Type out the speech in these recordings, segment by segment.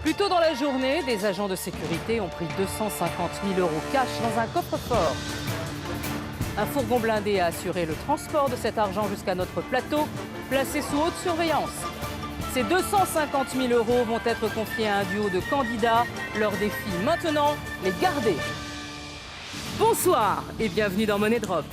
Plus tôt dans la journée, des agents de sécurité ont pris 250 000 € cash dans un coffre-fort. Un fourgon blindé a assuré le transport de cet argent jusqu'à notre plateau, placé sous haute surveillance. Ces 250 000 € vont être confiés à un duo de candidats. Leur défi maintenant, les garder. Bonsoir et bienvenue dans Money Drop.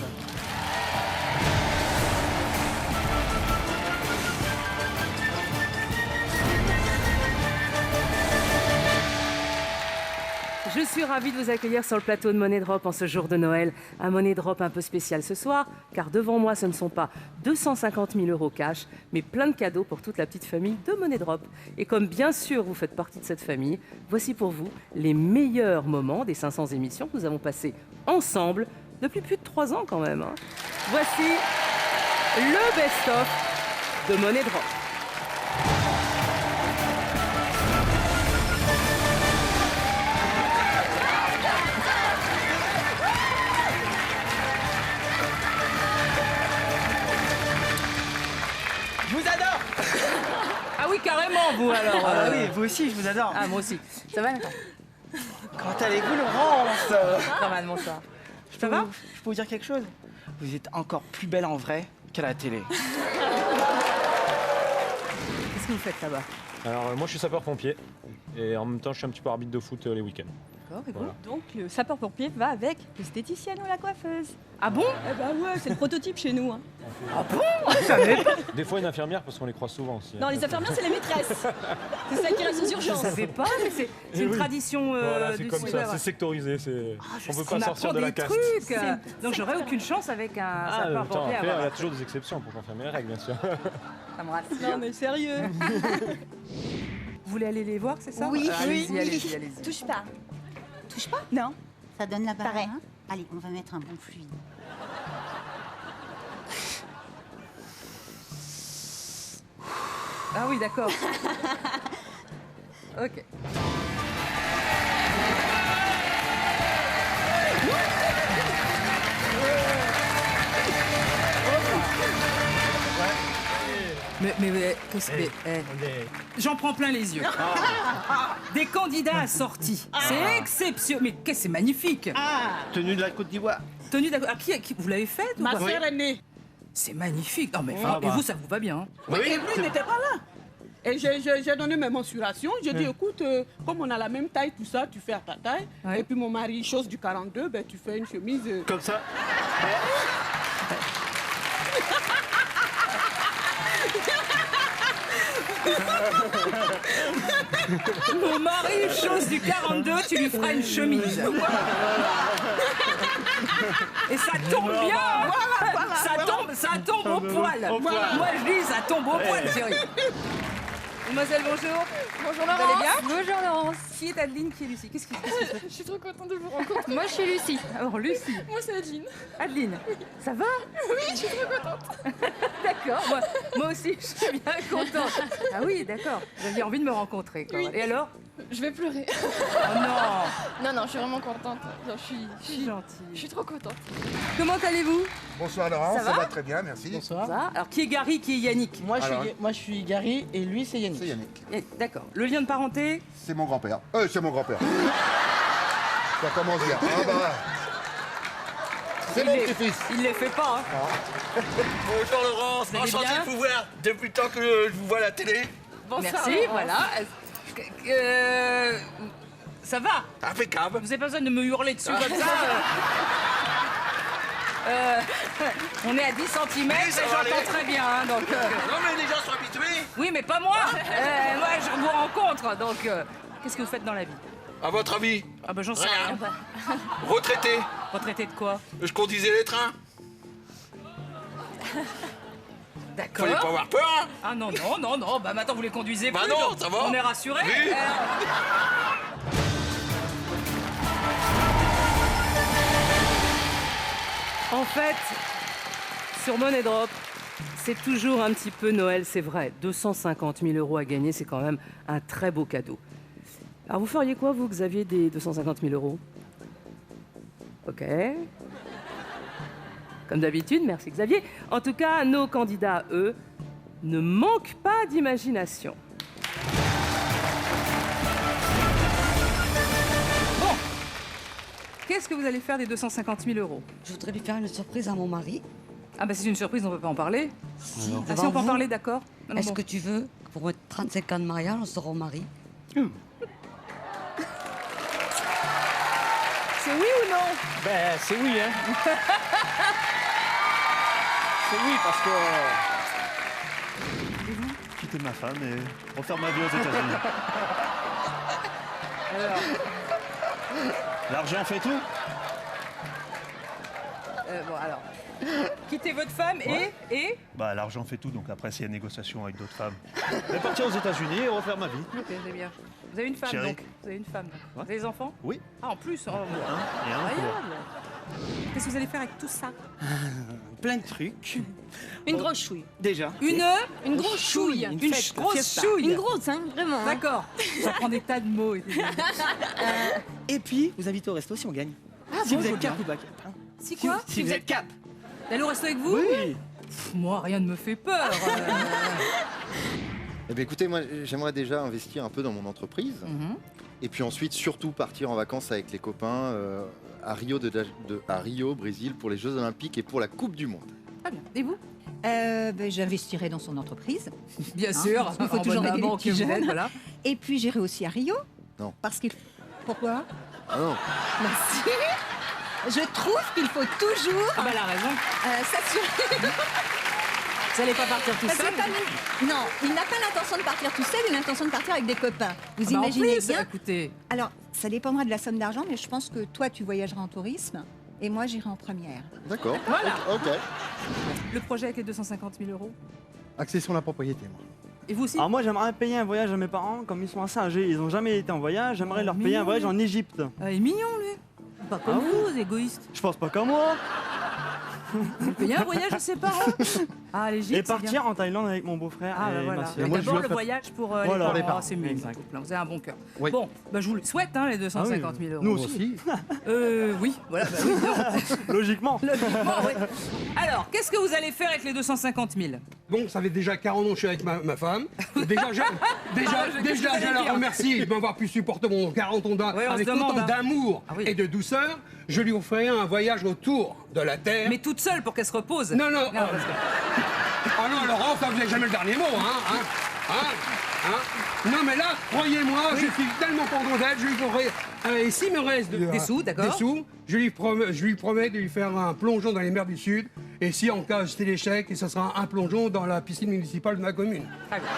Je suis ravie de vous accueillir sur le plateau de Money Drop en ce jour de Noël. Un Money Drop un peu spécial ce soir, car devant moi, ce ne sont pas 250 000 € cash, mais plein de cadeaux pour toute la petite famille de Money Drop. Et comme bien sûr vous faites partie de cette famille, voici pour vous les meilleurs moments des 500 émissions que nous avons passées ensemble depuis plus de 3 ans quand même. Voici le best-of de Money Drop. Carrément, vous alors. Oui, vous aussi, je vous adore. Ah, moi aussi. Ça va, Nathan? Comment allez-vous, Laurence? Pas mal, bonsoir. Ça va? Je peux vous dire quelque chose? Vous êtes encore plus belle en vrai qu'à la télé. Qu'est-ce que vous faites là-bas? Alors moi je suis sapeur-pompier et en même temps je suis un petit peu arbitre de foot les week-ends. D'accord, et Voilà. Donc le sapeur-pompier va avec l'esthéticienne ou la coiffeuse. Ah bon? Eh ben ouais, c'est le prototype chez nous. Hein. Ah bon? Je savais pas. Des fois une infirmière parce qu'on les croise souvent aussi. Non, les infirmières, c'est les maîtresses. C'est celles qui restent aux Je urgences. savais pas, mais c'est Eh une oui. tradition Voilà, c'est du comme sud. ça, c'est sectorisé, on peut pas sortir de la caste. Trucs. Donc j'aurais aucune chance avec un Ah, sapeur-pompier. après, il y a toujours des exceptions pour confirmer les règles bien sûr. Ça me rassure. Non, mais sérieux. Vous voulez aller les voir, c'est ça? Oui, Allez-y, oui. allez-y. Touche pas. Touche pas? Non. Ça donne la barre. Pareil. Hein? Allez, on va mettre un bon fluide. Ah oui, d'accord. Ok. Mais qu'est-ce que j'en prends plein les yeux. Des candidats assortis. C'est exceptionnel. Mais qu'est-ce c'est magnifique. Tenue de la Côte d'Ivoire. Tenue d'accord. Qui vous l'avez faite ou Ma pas? sœur aînée. C'est magnifique. Non mais Ah, et bah. vous ça vous va bien. Hein? Oui, et lui n'était pas là. Et j'ai donné mes mensurations. J'ai dit, écoute, comme on a la même taille, tout ça, tu fais à ta taille. Ouais. Et puis mon mari, chose du 42, ben, tu fais une chemise. Comme ça. Mon mari, chose du 42, tu lui feras une chemise. Et ça tombe bien. Ça tombe au poil. Moi je dis ça tombe au poil, chérie. Mademoiselle, bonjour. Bonjour Vous allez Laurence. bien? Bonjour Laurence. Qui est Adeline, qui est Lucie? Qu'est-ce qui se passe? Je suis trop contente de vous rencontrer. Moi je suis Lucie. Alors Lucie, Moi c'est Adeline. Adeline, ça va? Oui, je suis trop contente. D'accord, moi aussi je suis bien contente. Ah oui, d'accord, vous aviez envie de me rencontrer quand même. Oui. Et alors? Je vais pleurer. Oh non, Non, non, je suis vraiment contente. Genre, je suis gentille. je suis trop contente. Comment allez-vous? Bonsoir Laurence, Ça ça va va très bien, merci. Bonsoir. Ça va? Alors qui est Gary, qui est Yannick? Moi Alors. je suis Gary et lui c'est Yannick. C'est Yannick. D'accord. Le lien de parenté? C'est mon grand-père. C'est mon grand-père. Ça commence bien. Ah bah. C'est mon petit-fils. Il les fait pas, hein? Bonjour Laurence, Vous allez enchanté bien de vous voir depuis le temps que je vous vois à la télé. Merci, voilà. Ça va? Impeccable. Vous avez pas besoin de me hurler dessus comme ça. On est à 10 cm et ça va j'entends aller. très bien. Hein, donc, Non mais les gens sont habitués. oui, mais pas moi. Moi, je vous rencontre. Donc, qu'est-ce que vous faites dans la vie? À votre avis, Ah ben, j'en sais Rien. rien. retraité, Retraité de quoi? je conduisais les trains. D'accord. Fallait pas avoir peur, hein. Ah non, non, non, non. Bah maintenant, vous les conduisez Bah plus, non, donc ça va. On est rassurés. Oui. En fait, sur Money Drop, c'est toujours un petit peu Noël, c'est vrai. 250 000 € à gagner, c'est quand même un très beau cadeau. Alors vous feriez quoi, vous, Xavier, des 250 000 €? Ok. Comme d'habitude, merci Xavier. En tout cas, nos candidats, eux, ne manquent pas d'imagination. qu'est-ce que vous allez faire des 250 000 euros? Je voudrais lui faire une surprise à mon mari. Ah bah c'est une surprise, on peut pas en parler. Ah, si on peut en vous, parler, d'accord. Non, non, Est-ce bon. que tu veux, pour votre 35 ans de mariage, on sera au mari? C'est oui ou non? Ben, c'est oui, hein. C'est oui, parce que... Quitter ma femme et refaire ma vie aux États-Unis. L'argent fait tout. Bon alors, quittez votre femme et... Bah, l'argent fait tout, donc après, s'il y a négociation avec d'autres femmes. Mais partir aux États-Unis et refaire ma vie. Ok, c'est bien. Vous avez une femme Chérie. donc? Vous avez une femme donc. Ouais. Vous avez des enfants? Oui. Ah en plus, oh, bon. Et un pour... Incroyable. Qu'est-ce que vous allez faire avec tout ça? Plein de trucs. Une grosse chouille. Déjà. Une grosse chouille. Une Une fête, grosse fiesta. chouille. Une grosse, hein, vraiment. hein. D'accord. Ça prend des tas de mots. Et puis, vous invitez au resto si on gagne. Si bon, vous je veux êtes cap ou pas cap. hein. Si quoi? Si vous êtes cap. Allez au resto avec vous? Oui. Pff, moi, rien ne me fait peur. Eh bien, écoutez, moi, j'aimerais déjà investir un peu dans mon entreprise. Et puis ensuite, surtout partir en vacances avec les copains à Rio, Brésil, pour les Jeux Olympiques et pour la Coupe du Monde. Très bien. Et vous? J'investirai dans son entreprise. Bien sûr. parce qu'il faut en toujours bonne aider les maman petits que vous êtes, jeunes. voilà. Et puis j'irai aussi à Rio. Non. Parce qu'il... Pourquoi? Ah non. Merci. Je trouve qu'il faut toujours Ah bah elle a raison. s'assurer... Vous n'allez pas partir tout Parce que seul? non, il n'a pas l'intention de partir tout seul, il a l'intention de partir avec des copains. Vous Ah bah, en imaginez plus, bien. écoutez. Alors, ça dépendra de la somme d'argent, mais je pense que toi, tu voyageras en tourisme et moi, j'irai en première. D'accord. Voilà. Ok. Le projet avec les 250 000 euros. Accession à la propriété, moi. Et vous aussi? Alors moi j'aimerais payer un voyage à mes parents, comme ils sont assez âgés, ils n'ont jamais été en voyage, j'aimerais leur payer mignon, un voyage lui. en Égypte. Ah, il est mignon, lui. Pas comme vous, égoïste. Je pense pas comme moi. Vous payez un voyage à ses parents? Ah, l'Égypte, Et partir en Thaïlande avec mon beau-frère Ah, bah et voilà. ma sœur. Mais moi, je d'abord, veux le faire- voyage pour Voilà. les parents. Les C'est mieux. Exact. Vous avez un bon cœur. Oui. Bon, bah, je vous le souhaite, hein, les 250 000 euros. Nous aussi. Oui, voilà, bah oui, non. Logiquement. Logiquement, oui. Alors, qu'est-ce que vous allez faire avec les 250 000? Bon, ça fait déjà 40 ans que je suis avec ma femme. Déjà, je la remercie de m'avoir pu supporter mon 40 ans Oui, on avec se demande, autant hein. d'amour Ah oui. et de douceur. Je lui offrirai un voyage autour de la Terre. Mais toute seule pour qu'elle se repose. Non, non. parce que- Ah non, Laurent, ça vous n'avez jamais le dernier mot, Non, mais là, croyez-moi, je suis tellement content d'elle, je lui ferai... et s'il me reste Des sous, d'accord. Des sous, je lui promets de lui faire un plongeon dans les mers du Sud. Et si en cas c'était l'échec, ce sera un plongeon dans la piscine municipale de ma commune. Très bien.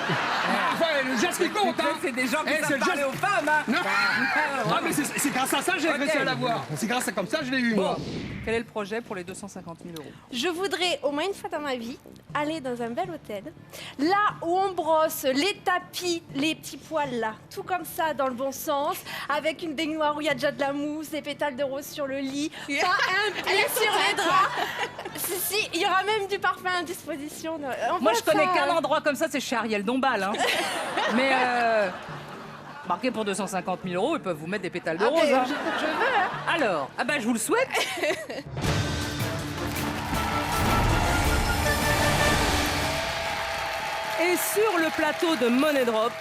Enfin, le geste qui compte, hein. C'est des gens qui Eh, c'est savent le parler geste- aux femmes, hein. Non. Ah, mais c'est grâce à ça que j'ai réussi à l'avoir. C'est grâce à comme ça que je l'ai eu, moi. Bon, quel est le projet pour les 250 000 euros? Je voudrais, au moins une fois dans ma vie, aller dans un bel hôtel. Là où on brosse les tapis, les petits poils là, tout comme ça, dans le bon sens, avec une baignoire où il y a déjà de la mousse, des pétales de rose sur le lit, pas un pli sur les draps. Si, il y aura même du parfum à disposition. On Moi, voit je connais ça, qu'un endroit comme ça, c'est chez Ariel Dombal. Hein. Mais, marqué pour 250 000 euros, ils peuvent vous mettre des pétales de Ah, rose. mais Hein. je veux, hein. Alors, ah bah, je vous le souhaite. Et sur le plateau de Money Drop,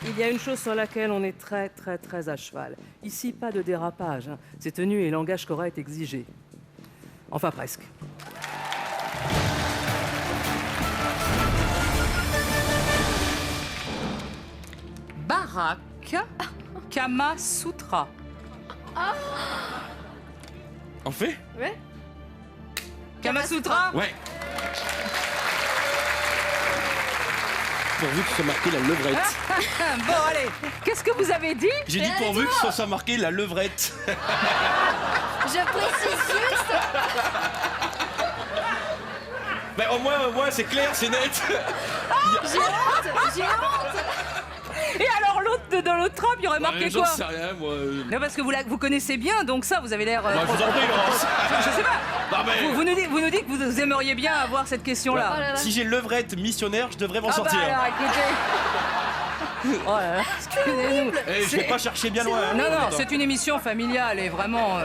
il y a une chose sur laquelle on est très, très, très à cheval. Ici, pas de dérapage. Hein. C'est tenue et langage correct exigé. Enfin, presque. Barak Kama Sutra. On fait? Ouais. Kama Sutra. Ouais. Pourvu que ce soit marqué la levrette. Bon, allez, qu'est-ce que vous avez dit? J'ai dit pourvu que ce soit marqué la levrette. Je précise juste. Ben au moins c'est clair, c'est net. J'ai honte. Et alors l'autre, dans l'autre trappe, il y aurait marqué J'en quoi? sais rien, moi. Non, parce que vous connaissez bien, donc ça, vous avez l'air... Bah, je vous en prie, Laurence. Je sais pas. Non, mais- Vous nous dites que vous aimeriez bien avoir cette question-là. Oh là là. Si j'ai levrette missionnaire, je devrais m'en Ah sortir. bah alors, écoutez... Oh là là, excusez-nous. Eh, je vais pas chercher bien loin. hein. Non, non, Attends. c'est une émission familiale et vraiment...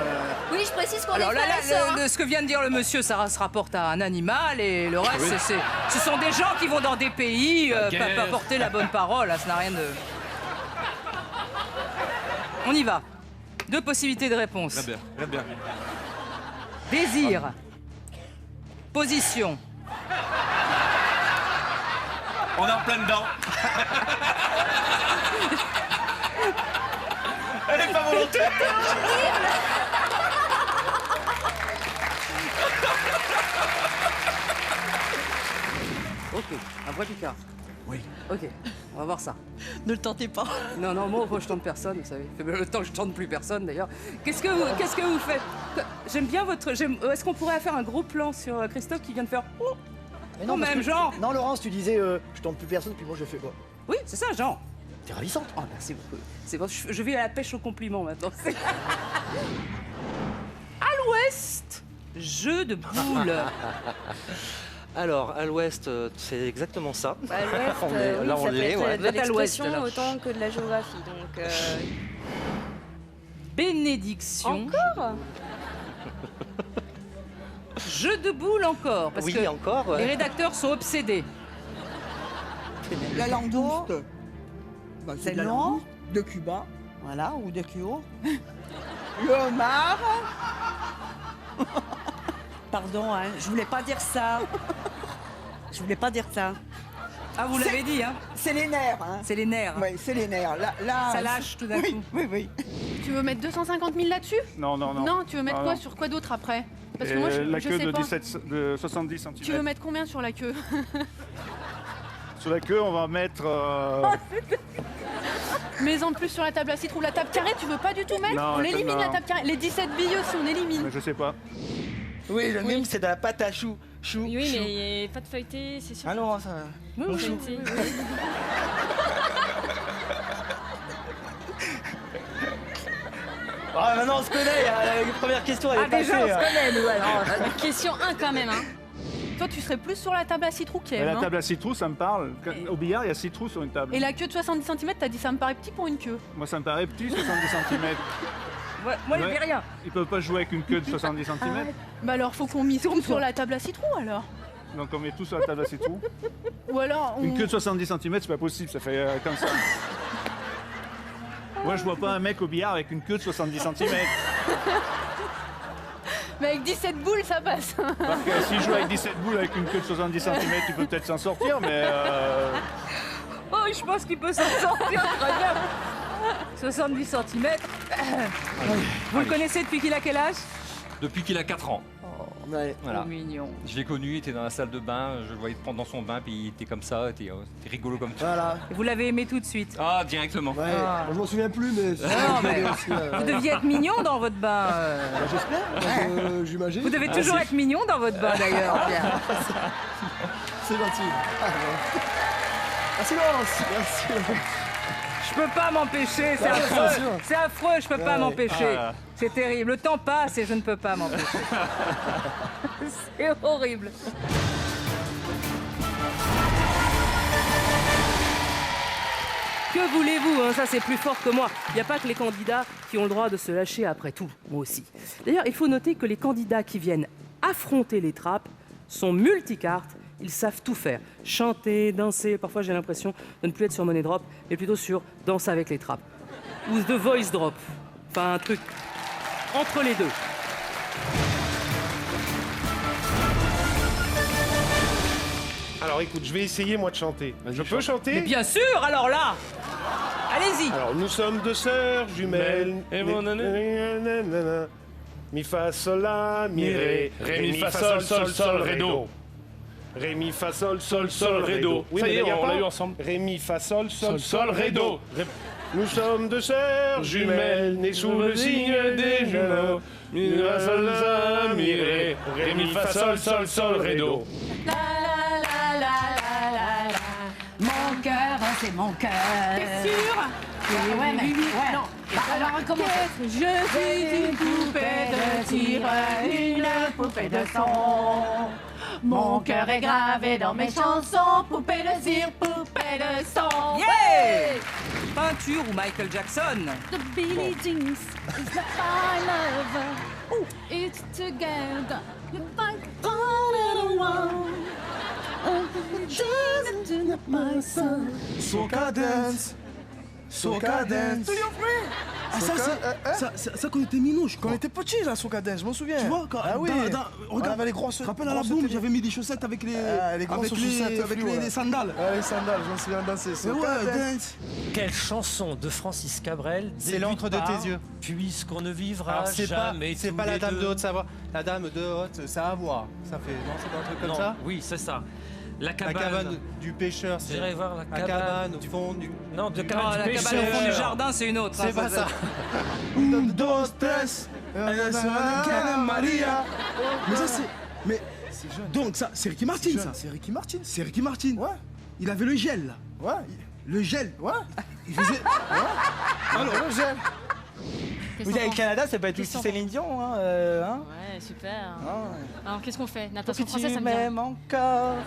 Oui, je précise qu'on Alors est là, frères et sœurs, hein. ce que vient de dire le monsieur, ça se rapporte à un animal et le reste, ce sont des gens qui vont dans des pays, pas porter la bonne parole, là, ça n'a rien de... On y va. 2 possibilités de réponse. Très bien, très bien. Désir. Position. On est en plein dedans. Elle est pas volontaire. Ok, un vrai Picard. Oui. Ok, on va voir ça. Ne le tentez pas. Non, moi, je tente personne, vous savez. Ça fait le temps que je tente plus personne, d'ailleurs. Qu'est-ce que vous faites? J'aime bien votre... Est-ce qu'on pourrait faire un gros plan sur Christophe qui vient de faire... Oh, Mais non, parce même que- genre. Non, Laurence, tu disais je tente plus personne, puis moi je fais quoi? Oui, c'est ça, genre. T'es ravissante. Oh, merci beaucoup. C'est bon, je vais à la pêche aux compliments maintenant. À l'ouest, jeu de boules. Alors, à l'ouest, c'est exactement ça. Bah, à l'ouest, On est- oui, là, ça on peut l'est, être ouais. de Vous êtes à l'ouest, l'expression alors. autant que de la géographie. Donc, Bénédiction. Encore Jeu de boules encore. Parce Oui, que encore, ouais. les rédacteurs sont obsédés. La langouste. Bah, C'est de la long. langouste. De Cuba. Voilà, ou de Kyo. Le homard. Pardon, hein, je voulais pas dire ça. Je voulais pas dire ça. Ah, vous l'avez dit, hein? C'est les nerfs. Hein. C'est les nerfs. Oui, c'est les nerfs. Là, Ça lâche tout d'un coup. Oui. Tu veux mettre 250 000 là-dessus? Non, non, non. Non, tu veux mettre Ah, quoi non. sur quoi d'autre après? Parce que Et moi, je la queue sais de, pas. 70 cm. Tu veux mettre combien sur la queue? Sur la queue, on va mettre. Mais en plus sur la table à citron, la table carrée, tu veux pas du tout mettre? Non, On l'élimine non. la table carrée. Les 17 billes aussi, on élimine. Mais je sais pas. Oui, le mime, c'est de la pâte à choux. Chou, Oui, chou. mais pas de feuilleté, c'est sûr. Ah non, ça. Mon chou. Ah, maintenant on se connaît, la première question elle est Ah, déjà, passée. on se connaît, nous, alors. Question 1 quand même, hein. Toi, tu serais plus sur la table à citron Mais qu'elle, la hein. table à 6 trous, ça me parle. Au billard, il y a 6 trous sur une table. Et la queue de 70 cm, t'as dit ça me paraît petit pour une queue. Moi, ça me paraît petit, 70 cm. Moi, il n'y avait rien. Ils peuvent pas jouer avec une queue de 70 cm. Bah alors, faut qu'on mise tout sur la table à citron alors. Donc on met tout sur la table à 6 trous. Ou alors, on... Une queue de 70 cm, c'est pas possible, ça fait comme ça. Moi, je vois pas un mec au billard avec une queue de 70 cm. Mais avec 17 boules, ça passe. Parce que s'il joue avec 17 boules avec une queue de 70 cm, tu peux peut-être s'en sortir, mais. Oh, je pense qu'il peut s'en sortir très bien. 70 cm. Vous le connaissez depuis qu'il a quel âge? Depuis qu'il a 4 ans. Ouais. Voilà. Trop mignon. Je l'ai connu, il était dans la salle de bain, je le voyais prendre dans son bain, puis il était comme ça, c'était rigolo comme tout. Voilà. Et vous l'avez aimé tout de suite? Ah, directement. Ouais, moi, je m'en souviens plus, mais. Non, mais vous deviez être mignon dans votre bain. J'espère, j'imagine. Vous devez toujours être mignon dans votre bain d'ailleurs, Pierre. C'est gentil. Merci Laurence, merci. Je peux pas m'empêcher, c'est Bien affreux. sûr. C'est affreux, je peux pas Ouais. m'empêcher. Ah. C'est terrible. Le temps passe et je ne peux pas m'empêcher. C'est horrible. Que voulez-vous, hein, ça c'est plus fort que moi. Il n'y a pas que les candidats qui ont le droit de se lâcher après tout, moi aussi. D'ailleurs, il faut noter que les candidats qui viennent affronter les trappes sont multicartes, ils savent tout faire. Chanter, danser, parfois j'ai l'impression de ne plus être sur Money Drop, mais plutôt sur Danse avec les trappes. Ou The Voice Drop. Enfin, un truc entre les deux. Alors écoute, je vais essayer moi de chanter. Je peux chanter? Mais bien sûr, alors là, allez-y. Alors nous sommes deux sœurs jumelles. Et mon nanana. Mi fa sol la mi ré. Ré, mi, fa, sol, sol, sol, ré, do. Ré mi fa sol sol sol ré do. Ça y est, mais là, y a on pas. l'a eu ensemble. Ré mi fa sol sol sol ré, ré do. Nous sommes deux sœurs jumelles nées sous le signe des jumeaux. Mi fa sol la mi ré. Ré mi fa sol sol sol ré do. Mon cœur, c'est mon cœur. T'es sûr? Ouais, mais ouais. Non. Alors, comment Je suis une poupée de cire, une poupée de son. Mon cœur est gravé dans mes chansons, poupée de cire, poupée de son. Yeah! Peinture ou Michael Jackson. The Billie Jeans is the I love. Ooh, it's together. You find all one. Soca dance, soca dance. Ah, ça quand on était minot, je crois. Quand on était petit, là, Socadin, je m'en souviens. Tu vois, ah oui, regarde, on avait les grosses. Tu te rappelles à la bombe, j'avais mis des chaussettes avec les, les sandales. Ouais, les sandales, je m'en souviens danser. Quelle chanson de Francis Cabrel C'est l'encre de tes yeux. Puisqu'on ne vivra C'est jamais c'est tous pas la les dame deux. de Haute-Savoie. La dame de Haute-Savoie. Ça fait. Non, c'est pas un truc comme Non, ça. oui, c'est ça. La La cabane du pêcheur, c'est. J'irai voir la cabane au fond du. Non, de Non, cabane la du cabane au fond du pêcheur. jardin, c'est une autre. C'est pas ça. Un, deux, tres. Maria. Mais ça, c'est. Mais. Donc, ça, c'est Ricky Martin, ça. C'est Ricky Martin. C'est Ricky Martin. Ouais. Il avait le gel, là. Ouais. Le gel. Ouais. Il faisait. Alors, le gel. Vous avez le Canada, ça peut être aussi Céline Dion, hein, Ouais, super. Alors, qu'est-ce qu'on fait? Natation française, ça me m'aimes encore.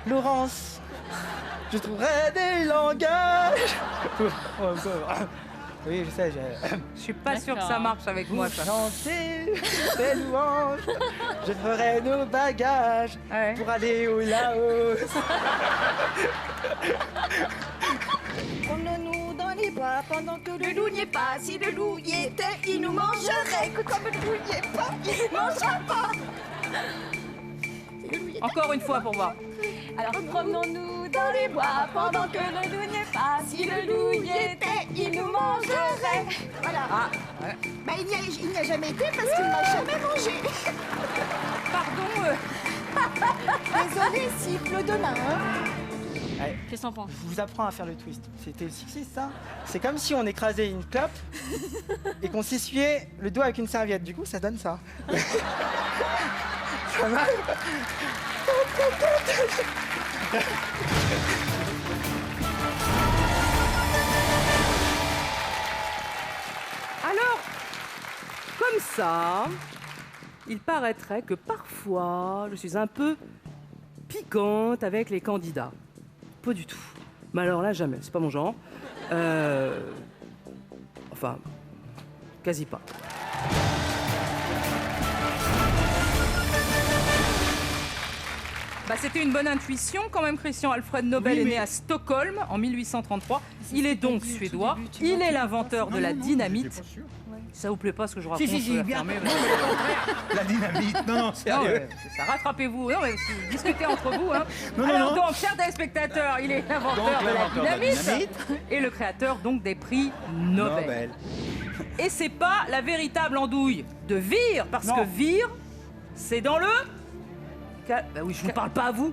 Laurence, je trouverai des langages. Oui, je sais, Je suis pas sûre que ça marche avec moi, ça. Chanter des louanges, je ferai nos bagages pour aller au Laos. Prenons-nous dans les bras pendant que le loup n'y est pas. Si le loup y était, il nous mangerait. Que comme le loup n'y est pas, il ne mangera pas. Encore une fois pour voir. Alors promenons-nous dans les bois pendant que le loup n'y est pas. Si le loup y était, il nous mangerait. Voilà. Bah, il n'y a jamais été parce qu'il ne m'a jamais mangé. Pardon. Désolé, siffle demain. Qu'est-ce que t'en penses? Je vous apprends à faire le twist. C'était le 6-6, ça. C'est comme si on écrasait une clope et qu'on s'essuyait le doigt avec une serviette. Du coup, ça donne ça. Ça va? Alors, comme ça, il paraîtrait que parfois, je suis un peu piquante avec les candidats. Pas du tout. Mais alors là, jamais. C'est pas mon genre. Enfin, quasi pas. Bah, c'était une bonne intuition quand même, Christian. Alfred Nobel est né à Stockholm en 1833. Il est donc suédois. Il est l'inventeur de la dynamite. Ça vous plaît pas ce que je raconte? Si, bien. La dynamite. Non, sérieux. Ça rattrapez-vous. Non, mais discutez entre vous. Hein. Alors donc, chers téléspectateurs, il est l'inventeur de la dynamite et le créateur donc des prix Nobel. Et c'est pas la véritable andouille de Vire, parce que Vire, c'est dans le... Bah oui, je vous parle pas à vous.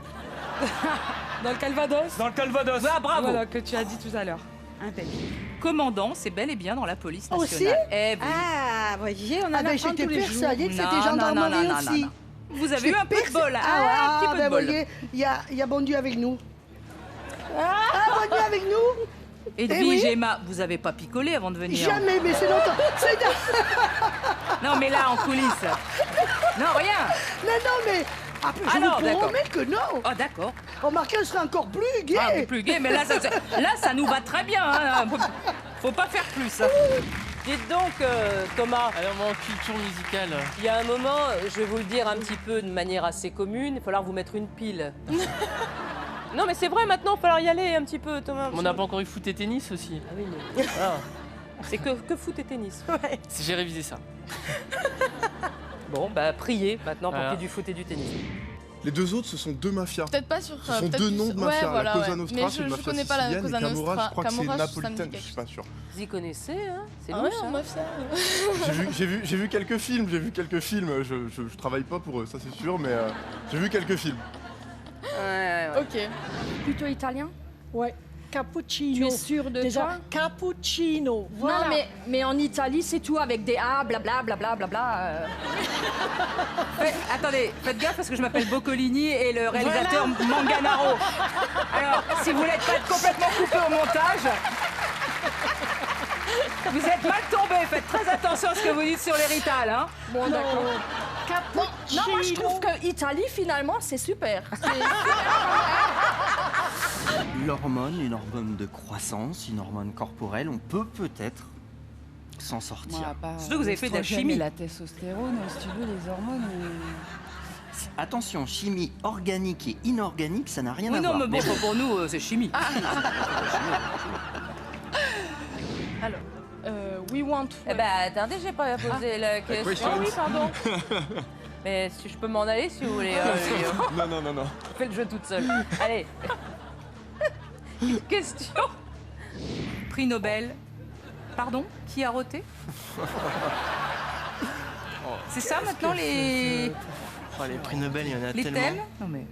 Dans le Calvados? Dans le Calvados. Ah, bravo. Voilà, que tu as dit tout à l'heure. Commandant, c'est bel et bien dans la police nationale. Aussi? Eh oui. Ah, vous voyez, on en apprend tous les jours. persuadée que c'était Non, gendarmerie non, aussi. Vous avez eu un peu de bol. Un Ah, petit peu de ben bol. voyez, il y a bon Dieu avec nous. Ah, bon Dieu avec nous. Edwige oui. et Emma, vous avez pas picolé avant de venir? Jamais, mais c'est longtemps. Non, mais là, en coulisses. Non, rien. Non, mais... Après, je Alors, vous d'accord. promets que non. Oh, d'accord. Remarquez, on serait encore plus gai. Ah, plus gai, mais là, ça nous va très bien. Hein. Faut pas faire plus. Dites donc, Thomas. Alors, mon culture musicale. Il y a un moment, je vais vous le dire un petit peu de manière assez commune, il va falloir vous mettre une pile. Non, mais c'est vrai, maintenant, il va falloir y aller un petit peu, Thomas. On n'a pas encore eu foot et tennis aussi. Ah oui, mais... Ah. C'est que foot et tennis. Ouais. J'ai révisé ça. Bon, bah, priez maintenant pour Voilà. qu'il y ait du foot et du tennis. Les deux autres, ce sont deux mafias. Peut-être pas sur. Ce sont peut-être deux plus- noms de mafias. Ouais, voilà, la Cosa ouais. Nostra, Mais c'est une je mafia connais pas la sicilienne, Cosa et Camorra, Nostra. je crois que c'est Camorra, ça me dit napolitaine, quelque je suis pas sûr. Vous y connaissez, hein? C'est Ah louche, ouais, hein. mafia. J'ai vu quelques films, je travaille pas pour eux, ça c'est sûr, mais j'ai vu quelques films. Ouais. Ok. Plutôt italien? Ouais. Cappuccino. Tu es sûr de Déjà, toi? cappuccino. Voilà. Non, mais en Italie, c'est tout avec des A, blablabla, blablabla. Attendez, faites gaffe parce que je m'appelle Boccolini et le réalisateur Manganaro. Alors, si vous voulez pas être complètement coupé au montage, vous êtes mal tombé. Faites très attention à ce que vous dites sur les Rital, hein. Bon, d'accord. Cappuccino. Non, moi je trouve que Italie, finalement, c'est super. L'hormone, une hormone de croissance, une hormone corporelle, on peut peut-être s'en sortir. Surtout que vous avez fait de la chimie. La testostérone, si tu veux, les hormones. Attention, chimie organique et inorganique, ça n'a rien Oui, à non, voir. mais bon, pour nous, c'est chimie. suivante. Eh ben, attendez, j'ai pas posé la question. Oui, pardon. Mais si je peux m'en aller, si vous voulez. Non. Je fais le jeu toute seule. Allez. Une question. Prix Nobel. Pardon, qui a roté? C'est ça maintenant les... Oh, les prix Nobel, il y en a les tellement. thèmes? Non mais...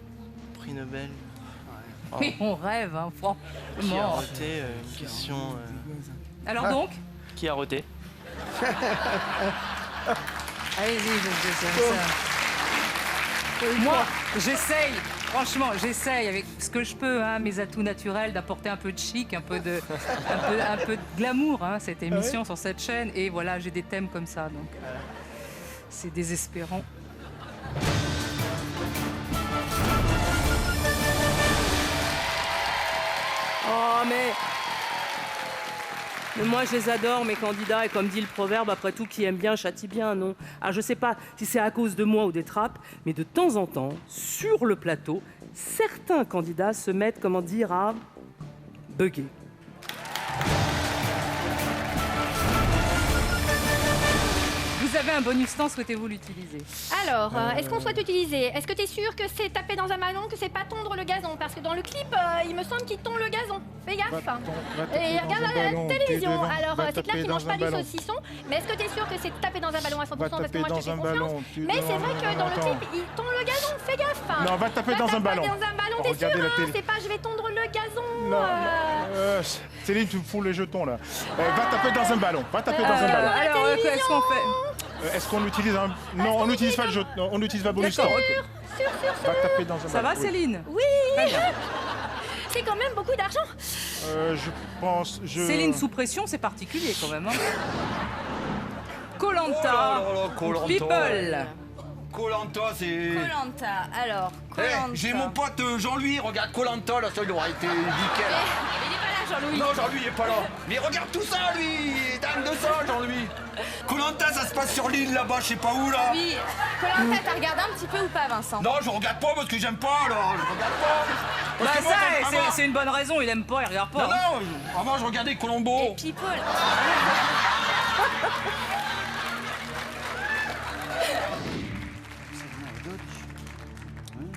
Prix Nobel. Oh. Oui, on rêve, hein, Qui a franchement. roté une question. Alors donc? Qui a roté? Allez-y, moi, j'essaye, franchement, j'essaye avec ce que je peux, hein, mes atouts naturels, d'apporter un peu de chic, un peu de glamour, hein, cette émission sur cette chaîne. Et voilà, j'ai des thèmes comme ça, donc c'est désespérant. Oh, mais moi, je les adore, mes candidats, et comme dit le proverbe, après tout, qui aime bien châtie bien, non? Alors, je sais pas si c'est à cause de moi ou des trappes, mais de temps en temps, sur le plateau, certains candidats se mettent, comment dire, à bugger. Vous avez un bonus temps, souhaitez-vous l'utiliser? Alors, est-ce qu'on souhaite utiliser? Est-ce que tu es sûr que c'est taper dans un ballon, que c'est pas tondre le gazon? Parce que dans le clip, il me semble qu'il tond le gazon. Fais gaffe. Et regarde la télévision. Alors, c'est clair qu'il mange pas du saucisson. Mais est-ce que tu es sûr que c'est taper dans un ballon à 100% parce que moi je te fais confiance? Mais c'est vrai que dans le clip, il tond le gazon. Fais gaffe. Non, va taper dans un ballon. Dans un ballon, t'es sûr? C'est pas je vais tondre le gazon. Non, Céline, tu me fous les jetons là. Va taper dans un ballon. Va taper dans un ballon. Alors, qu'est-ce qu'on fait? Est-ce qu'on utilise un... Non, on n'utilise pas le jeton. On n'utilise pas le bonus. Sûr. Va taper dans un ballon. Ça va, Céline? Oui. C'est quand même beaucoup d'argent. Je pense... Céline sous pression, c'est particulier quand même. Koh-Lanta. People. Koh-Lanta, c'est... Koh-Lanta, alors, Koh-Lanta. J'ai mon pote Jean-Louis, regarde Koh-Lanta, là, ça il aura été nickel. Il est pas là, Jean-Louis. Non, Jean-Louis il est pas là. Mais regarde tout ça, lui, il est dingue de ça, Jean-Louis. Koh-Lanta, ça se passe sur l'île, là-bas, je sais pas où, là. Oui, Koh-Lanta, t'as regardé un petit peu ou pas, Vincent? Non, je regarde pas parce que j'aime pas, alors, je regarde pas. Bah ça, c'est une bonne raison, il aime pas, il regarde pas. Non, avant, je regardais Colombo. Et People.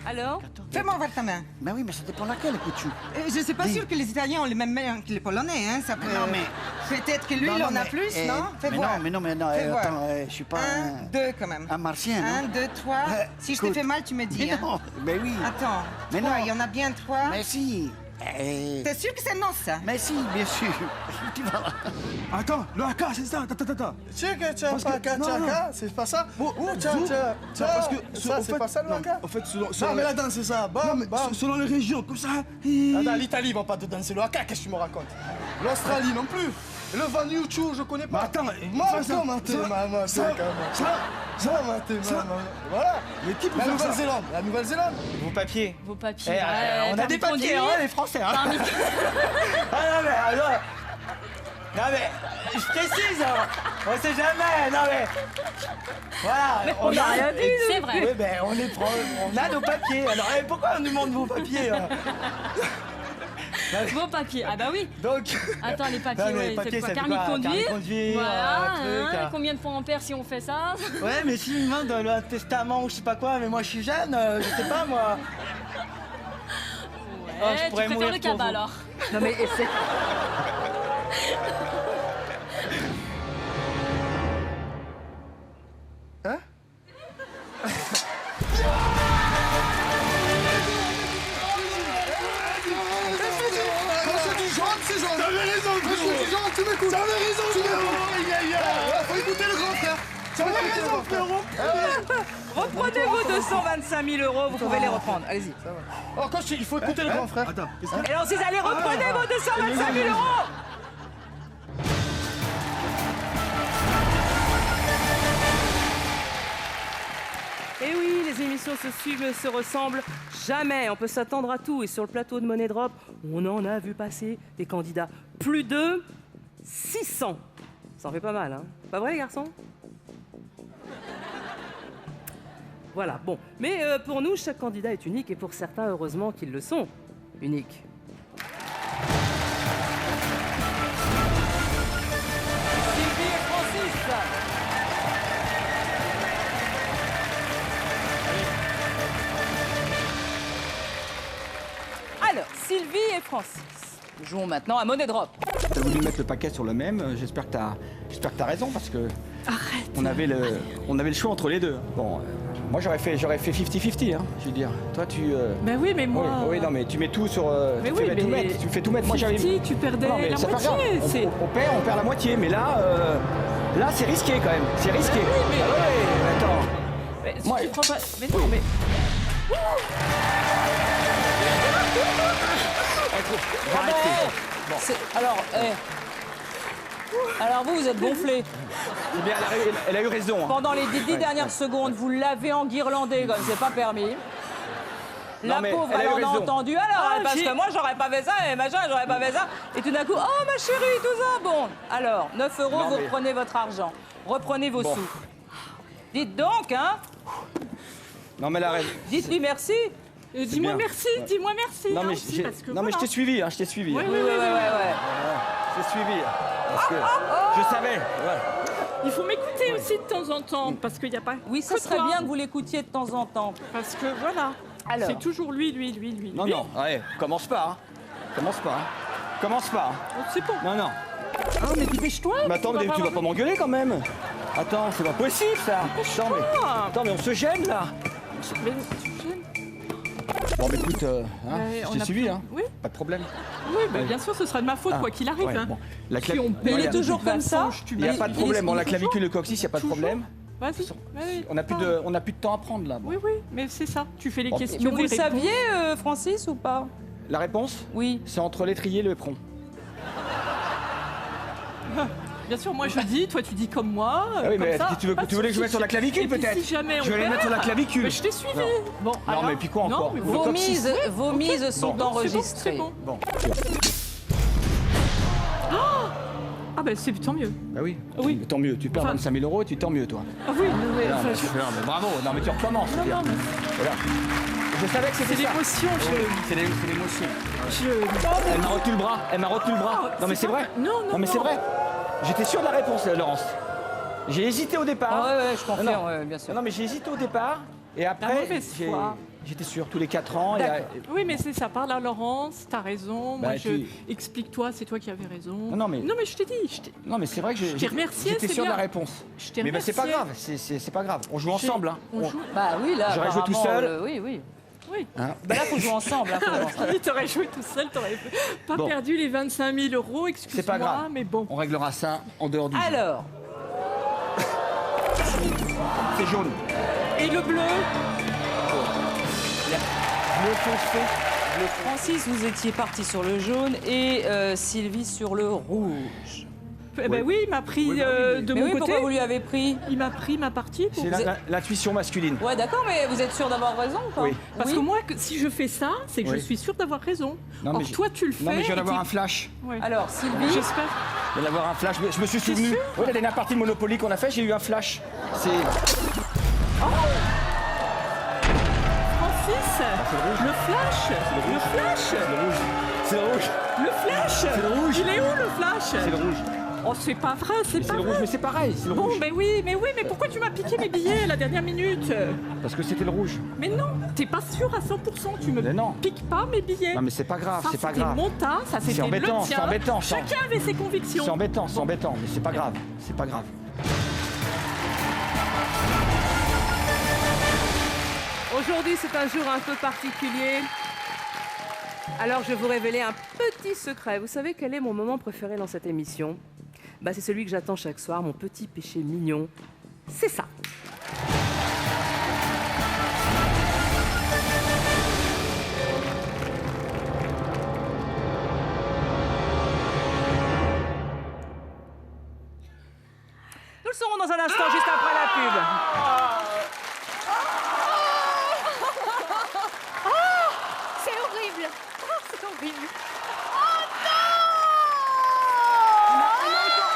Alors? Fais-moi voir ta main. Ben oui, mais ça dépend laquelle, écoute-tu. Je suis pas sûre que les Italiens ont les mêmes mains que les Polonais, hein. Ça peut... Non, mais... Peut-être que lui, il en a plus, non? Fais voir. Mais non, attends, je suis pas un... deux, quand même. Un martien, non? 1, 2, 3. Si je te fais mal, tu me dis, mais non, hein. Ben oui. Attends, mais non, il y en a bien 3. Mais si. T'es sûr que c'est non, ça? Mais si, bien sûr. Tu vas là. Attends, le AK, c'est ça. Attends. Tu sais que tu as pas AK, c'est pas ça? Tiens, parce que ça, c'est pas ça le AK? En fait, non, mais la danse, c'est ça. Bam. Selon les régions, comme ça. Attends, l'Italie, ils vont pas te danser le AK, qu'est-ce que tu me racontes? L'Australie non plus. Le Vanuatu, je connais pas. Attends, voilà. Les types, la Nouvelle-Zélande. Vos papiers. Vos papiers. On a des papiers, hein, les Français. Hein. Non mais, je précise, hein. On sait jamais, non mais... Voilà, mais on n'a rien dit, c'est vrai. Oui, ben on a nos papiers, alors pourquoi on nous demande vos papiers Vos papiers, ah bah oui. Donc... Attends, les papiers, c'est quoi? Permis de conduire. Voilà, combien de points on perd si on fait ça? Ouais, mais s'ils me demandent le testament ou je sais pas quoi, mais moi je suis jeune, je sais pas moi. Ouais, tu préfères le cabas alors. Non mais c'est... Hein? T'avais raison, tu m'écoutes. T'avais raison, faut écouter le grand frère. T'avais raison, frérot. Reprenez vos 225 000 €, vous pouvez les reprendre. Allez-y. Oh, quand il faut écouter le grand frère. Attends. Et alors, allez, reprenez vos 225 000 €. Et oui, les émissions se suivent et se ressemblent jamais. On peut s'attendre à tout. Et sur le plateau de Money Drop, on en a vu passer des candidats. Plus de 600. Ça en fait pas mal, hein? Pas vrai, les garçons? Voilà, bon. Mais pour nous, chaque candidat est unique et pour certains, heureusement qu'ils le sont. Uniques. Sylvie et Francis. Jouons maintenant à monnaie drop. T'as voulu mettre le paquet sur le même, j'espère que t'as raison parce que on avait le choix entre les deux. Bon, moi j'aurais fait 50-50, hein, je veux dire. Toi tu. Ben oui, mais moi. Oui, non, mais tu mets tout sur. Mais tu oui, fais mais tout mettre. Tu fais tout mettre. Moi j'avais. 50, tu perdais Non, mais la c'est pas grave. moitié. On perd la moitié, mais là c'est risqué quand même. C'est risqué. Ben oui, mais. Ah ouais, attends. Mais, Moi, tu prends pas. Mais non, mais. Alors vous êtes gonflé. C'est bien, elle a eu raison. Hein. Pendant les 10 dernières secondes, vous l'avez enguirlandé comme c'est pas permis. La pauvre, elle en a entendu alors, parce que moi j'aurais pas fait ça et machin, j'aurais pas fait ça. Et tout d'un coup, oh ma chérie, tout ça, bon. Alors, 9 €, vous reprenez votre argent. Reprenez vos sous. Dites donc, hein. Non mais elle a raison. Dites-lui merci. Dis-moi merci, dis-moi merci. Non mais, aussi, je t'ai suivi, hein, je t'ai suivi. Oui. Je t'ai suivi. Parce que je savais. Ouais. Il faut m'écouter aussi de temps en temps, parce qu'il n'y a pas. Oui, ça serait bien que vous l'écoutiez de temps en temps. Parce que voilà. Alors. C'est toujours lui. Non, ouais, commence pas. Commence pas. C'est bon. Non. Ah, mais dépêche-toi. Mais attends, mais tu vas pas m'engueuler quand même. Attends, c'est pas possible ça. Attends, mais on se gêne là. Mais tu gênes. Bon, mais écoute, je t'ai suivi, hein. Oui. Pas de problème. Oui, bah, bien sûr, ce sera de ma faute, quoi qu'il arrive. Ouais, hein. bon. Si on paye, il est toujours comme ça. Il n'y a pas de problème. Bon, la clavicule et le coccyx, il n'y a pas de problème. Vas-y. On n'a plus de temps à prendre là. Bon. Oui, mais c'est ça. Tu fais les questions. Mais vous les le saviez, Francis, ou pas? La réponse? Oui. C'est entre l'étrier et le éperon. Bien sûr, moi je dis, toi tu dis comme moi. Oui, mais ça, tu voulais que je mette sur la clavicule peut-être? Si jamais on je vais les mettre sur la clavicule. Mais je t'ai suivi. Bon, non, mais puis quoi encore? Vos mises sont enregistrées. Bon. Ah ben c'est tant mieux. Bah oui. Tant mieux. Tu perds 25 000 € et tu tant mieux toi. Ah oui. Non, mais bravo. Non mais tu recommences. Voilà. Je savais que c'était ça. C'est l'émotion. C'est l'émotion. Elle m'a retenu le bras. Non mais c'est vrai. Non, mais c'est vrai. J'étais sûr de la réponse, Laurence. J'ai hésité au départ. Ouais, je confirme, bien sûr. Non, mais j'ai hésité au départ. Et après, j'étais sûr, tous les 4 ans. Oui, mais c'est ça. Parle à Laurence, t'as raison. Moi, explique-toi, c'est toi qui avais raison. Non, mais je t'ai dit. Non, mais c'est vrai que t'ai remercié. J'étais sûr de la réponse. Mais c'est pas grave. C'est pas grave. On joue ensemble. Hein. On joue. Bah oui, là. J'aurais joué tout seul. Oui. Hein? Bah là, faut jouer ensemble. T'aurais joué tout seul, t'aurais pas perdu les 25 000 €, excuse-moi. C'est pas grave, mais bon. On réglera ça en dehors du jeu. Alors. C'est jaune. Et le bleu? Bleu foncé. Francis, vous étiez parti sur le jaune et Sylvie sur le rouge. Ben oui, il m'a pris de mon côté. Pourquoi vous lui avez pris? Il m'a pris ma partie. C'est l'intuition masculine. Ouais, d'accord, mais vous êtes sûr d'avoir raison, quoi? Oui. Parce que moi, si je fais ça, c'est que je suis sûre d'avoir raison. Or, toi, tu le fais. Non, mais je viens d'avoir un flash. Ouais. Alors, Sylvie. J'espère. Je viens d'avoir un flash. Je me suis souvenu. Oui, la dernière partie de Monopoly qu'on a fait, j'ai eu un flash. C'est. Francis, le flash. Le flash. C'est le rouge. C'est le rouge. Le flash. C'est le rouge. Il est où le flash? C'est le rouge. Oh, c'est pas vrai, c'est pas le vrai. rouge, mais c'est pareil, c'est le bon, rouge. mais pourquoi tu m'as piqué mes billets à la dernière minute? Parce que c'était le rouge. Mais non, t'es pas sûr à 100%, tu me piques pas mes billets. Non, mais c'est pas grave, c'est pas grave. C'était mon tas, ça c'était le tien. C'est embêtant, Chacun avait ses convictions. C'est embêtant, mais c'est pas grave, c'est pas grave. Aujourd'hui, c'est un jour un peu particulier. Alors, je vais vous révéler un petit secret. Vous savez quel est mon moment préféré dans cette émission? C'est celui que j'attends chaque soir, mon petit péché mignon. C'est ça. Nous le saurons dans un instant, juste après la pub. C'est horrible. C'est horrible.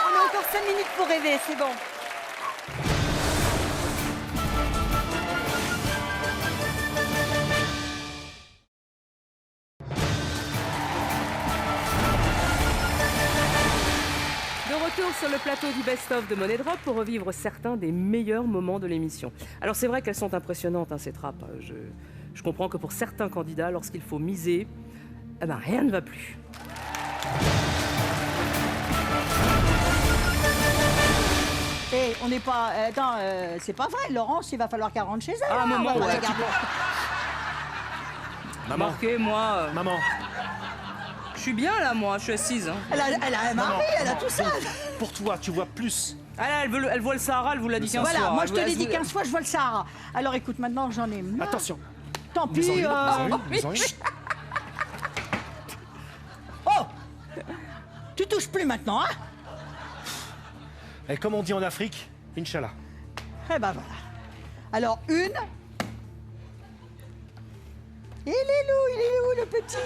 On a encore 5 minutes pour rêver, c'est bon. De retour sur le plateau du best-of de Money Drop pour revivre certains des meilleurs moments de l'émission. Alors c'est vrai qu'elles sont impressionnantes, ces trappes. Je comprends que pour certains candidats, lorsqu'il faut miser, eh ben rien ne va plus. Et on n'est pas... Attends, c'est pas vrai, Laurence, il va falloir qu'elle rentre chez elle. Ah, hein, maman, on va pas ouais, la garder. Maman. Marquez, moi... Maman. Je suis bien là, moi, je suis assise. Hein. Elle a un mari, elle a tout ça. Pour toi, tu vois plus. Ah là, elle voit le Sahara, elle vous l'a dit 15 fois. Voilà, moi je te l'ai dit 15 fois, je vois le Sahara. Alors écoute, maintenant j'en ai marre. Attention. Tant pis. Oh, tu touches plus maintenant, hein? Et comme on dit en Afrique, Inch'Allah. Eh ben voilà. Alors une. Il est où le petit?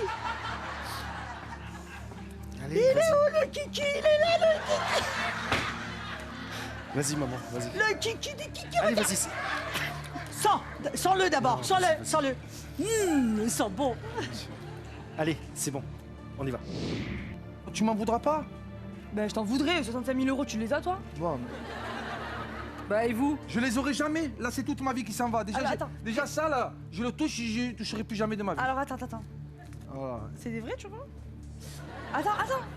Allez, il est où le kiki? Il est là le kiki. Vas-y, maman, vas-y. Le kiki des kiki. Allez, vas-y. Sens-le d'abord, sens-le. Il sent bon. Allez, c'est bon, on y va. Tu m'en voudras pas? Ben je t'en voudrais, 65 000 euros, tu les as toi? Bon. Bah et vous? Je les aurai jamais. Là, c'est toute ma vie qui s'en va. Déjà, Alors, attends. déjà ça, là, je le touche, je toucherai plus jamais de ma vie. Alors attends. Voilà. C'est des vrais, tu vois? Attends,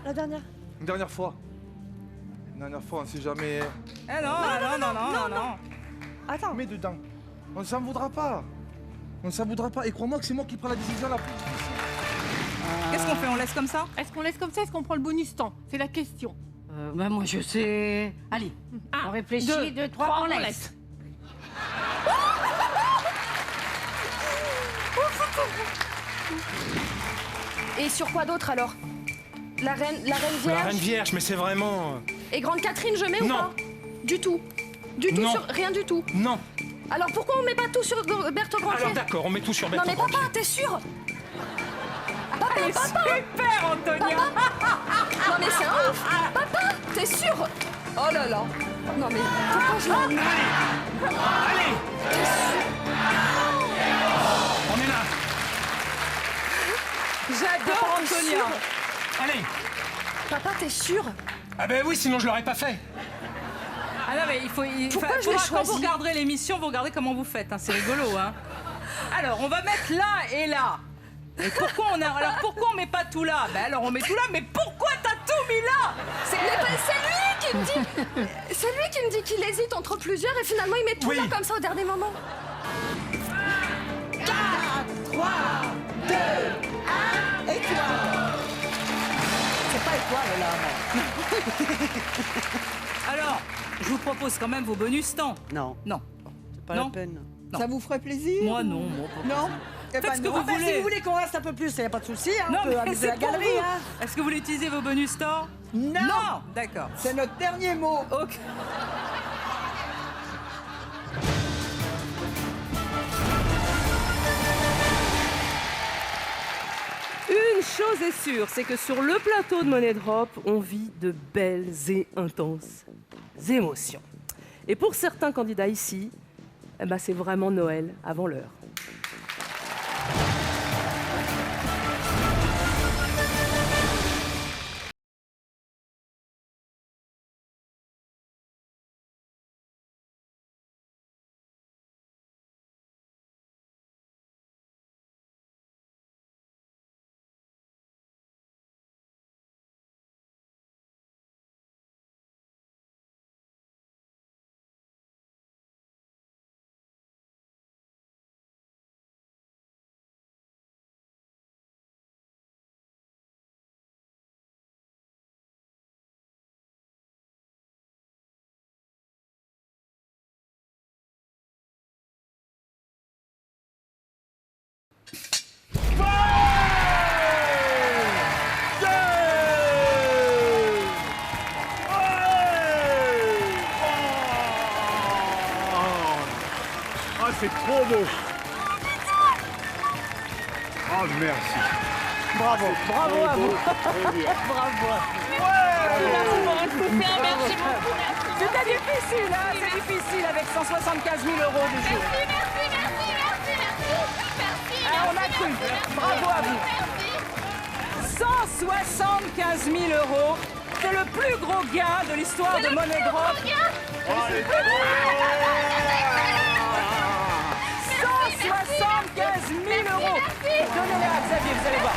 la dernière. Une dernière fois. Une dernière fois, on sait jamais. Eh non. Attends. Mets dedans. On ne s'en voudra pas. On ne s'en voudra pas. Et crois-moi que c'est moi qui prends la décision la plus difficile. Qu'est-ce qu'on fait? On laisse comme ça? Est-ce qu'on laisse comme ça? Est-ce qu'on prend le bonus temps? C'est la question. Bah moi je sais. Allez, on réfléchit, 2, 3, on laisse. Et sur quoi d'autre alors? La reine vierge? La reine vierge, mais c'est vraiment... Et Grande Catherine, je mets ou Non. pas? Du tout. Du tout Non. sur... Rien du tout. Non. Alors pourquoi on met pas tout sur Berthe Grandpied? Alors d'accord, on met tout sur Berthe Non mais papa, Grandpied. t'es sûr? Papa, Elle est super, Antonia. Non mais c'est un ouf. Papa, t'es sûr? Oh là là. Non mais pourquoi je l'ai... Allez. On est là. J'adore Antonia. Allez. Papa, t'es sûr? Ah ben oui, sinon je l'aurais pas fait. Ah non mais il faut... Pourquoi je l'ai Quand choisi? vous regarderez l'émission, vous regardez comment vous faites, hein. C'est rigolo, hein. Alors, on va mettre là et là. Et pourquoi on met pas tout là? Ben alors on met tout là, mais pourquoi t'as tout mis là? C'est lui qui me dit... C'est lui qui me dit qu'il hésite entre plusieurs et finalement il met tout là comme ça au dernier moment. 4, 3, 2, 1, et toi? C'est pas étoile là. Alors, je vous propose quand même vos bonus temps. Non. Non. C'est pas Non. la peine. Non. Ça vous ferait plaisir? Moi non, moi pas. Non? Eh Faites ben ce que non. vous Ben, voulez. Si vous voulez qu'on reste un peu plus, il n'y a pas de souci. Hein, Non, on peut mais amuser la c'est pour galerie. vous. Hein. Est-ce que vous voulez utiliser vos bonus temps? Non. Non. D'accord. C'est notre dernier mot. Ok. Une chose est sûre, c'est que sur le plateau de Money Drop, on vit de belles et intenses émotions. Et pour certains candidats ici, eh ben c'est vraiment Noël avant l'heure. Ah, c'est trop beau. Ah, merci. Bravo, bravo à vous. Bravo. Merci beaucoup. C'était difficile, hein, c'est difficile avec 175 000 euros du jeu. Merci. Ah, on a cru. Bravo à vous. 175 000 euros. C'est le plus gros gain de l'histoire de Money Drop. 175 000 euros. Donnez-les à Xavier, vous allez voir.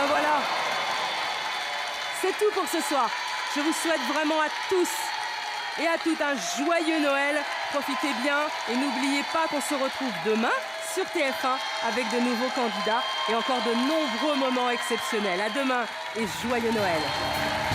Ben voilà. C'est tout pour ce soir. Je vous souhaite vraiment à tous et à toutes un joyeux Noël. Profitez bien et n'oubliez pas qu'on se retrouve demain sur TF1 avec de nouveaux candidats et encore de nombreux moments exceptionnels. À demain et joyeux Noël.